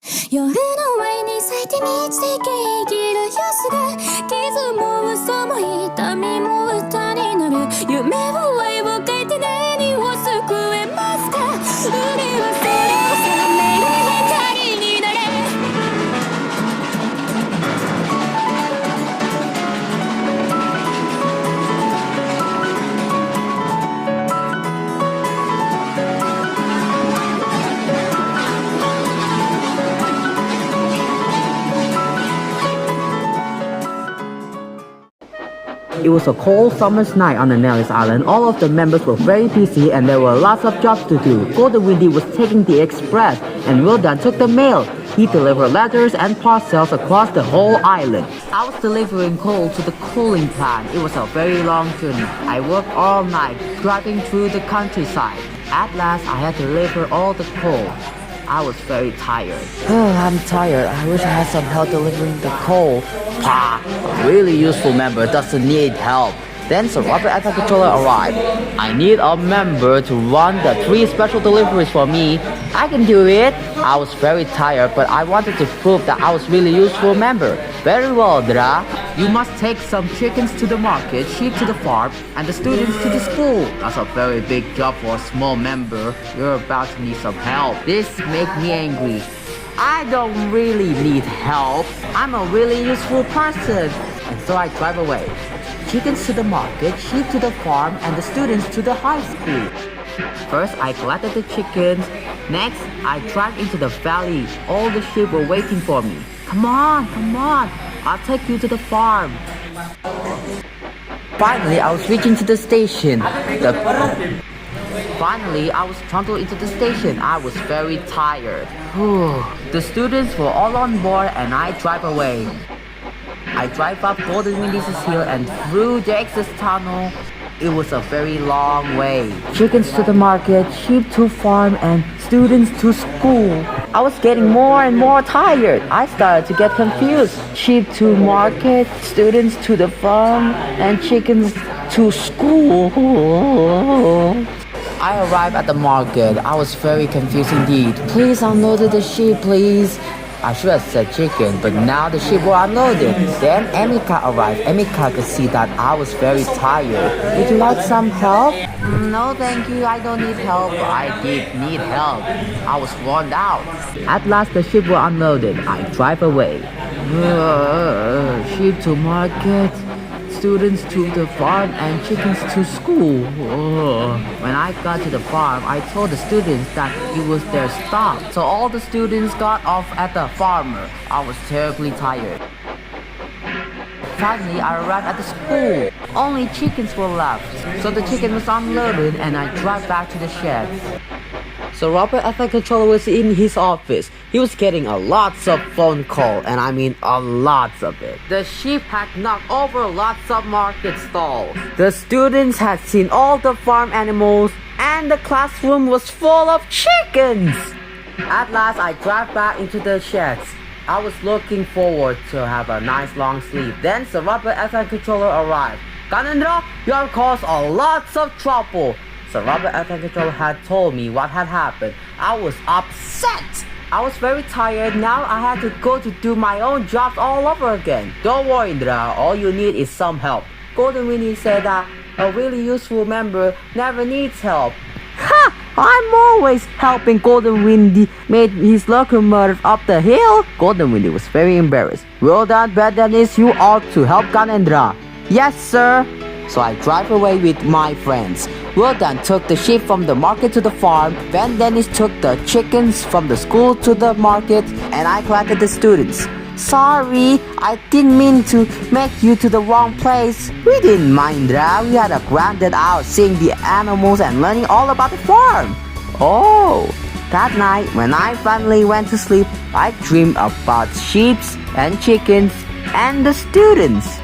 夜の前に咲いて満ちて生きる様子が傷も嘘も痛みも歌になる夢を愛を書いて何を救えますか海はそれを覚める光になれ It was a cold summer's night on the Nelly's Island. All of the members were very busy and there were lots of jobs to do. Golden Windy was taking the express and Wildan took the mail. He delivered letters and parcels across the whole island. I was delivering coal to the cooling plant. It was a very long journey. I worked all night driving through the countryside. At last, I had to deliver all the coal. I was very tired. I'm tired. I wish I had some help delivering the coal. Pah! A really useful member doesn't need help. Then Sir Robert and the controller arrived. I need a member to run the 3 special deliveries for me. I can do it. I was very tired, but I wanted to prove that I was really useful member. Very well, Dra. You must take some chickens to the market, sheep to the farm, and the students to the school. That's a very big job for a small member. You're about to need some help. This makes me angry. I don't really need help. I'm a really useful person. And so I drive away. Chickens to the market, sheep to the farm, and the students to the high school. First, I collected the chickens. Next, I drive into the valley. All the sheep were waiting for me. Come on, come on. I'll take you to the farm. Finally, I was reaching to the station. Finally, I was trundled into the station. I was very tired. The students were all on board and I drive away. I drive up Golden Windy's hill and through the exit tunnel. It was a very long way. Chickens to the market, sheep to farm, and students to school. I was getting more and more tired. I started to get confused. Sheep to market, students to the farm, and chickens to school. I arrived at the market. I was very confused indeed. Please unload the sheep, please. I should have said chicken, but now the sheep were unloaded. Then Emika arrived. Emika could see that I was very tired. Would you like some help? No, thank you. I don't need help. I did need help. I was worn out. At last, the sheep were unloaded. I drive away. Sheep to market, students to the farm, and chickens to school. When I got to the farm, I told the students that it was their stop. So all the students got off at the farmer. I was terribly tired. Finally, I arrived at the school. Only chickens were left. So the chicken was unloaded and I drive back to the shed. So Robert at the controller was in his office. He was getting a lots of phone call, and I mean a lots of it. The sheep had knocked over lots of market stalls. The students had seen all the farm animals, and the classroom was full of chickens. At last, I drive back into the sheds. I was looking forward to have a nice long sleep. Then Sir Robert at the controller arrived. Ganendra, you have caused a lots of trouble. Sir Robert at the controller had told me what had happened. I was upset. I was very tired. Now I had to go to do my own jobs all over again. Don't worry, Indra. All you need is some help. Golden Winnie said that a really useful member never needs help. Ha! I'm always helping Golden Windy made his locomotive up the hill. Golden Windy was very embarrassed. Well done, bad Dennis. You ought to help Ganendra. Yes, sir. So I drive away with my friends. Wildan took the sheep from the market to the farm. Then Dennis took the chickens from the school to the market. And I collected the students. Sorry, I didn't mean to make you to the wrong place. We didn't mind that. We had a grounded out seeing the animals and learning all about the farm. Oh, that night when I finally went to sleep, I dreamed about sheep and chickens and the students.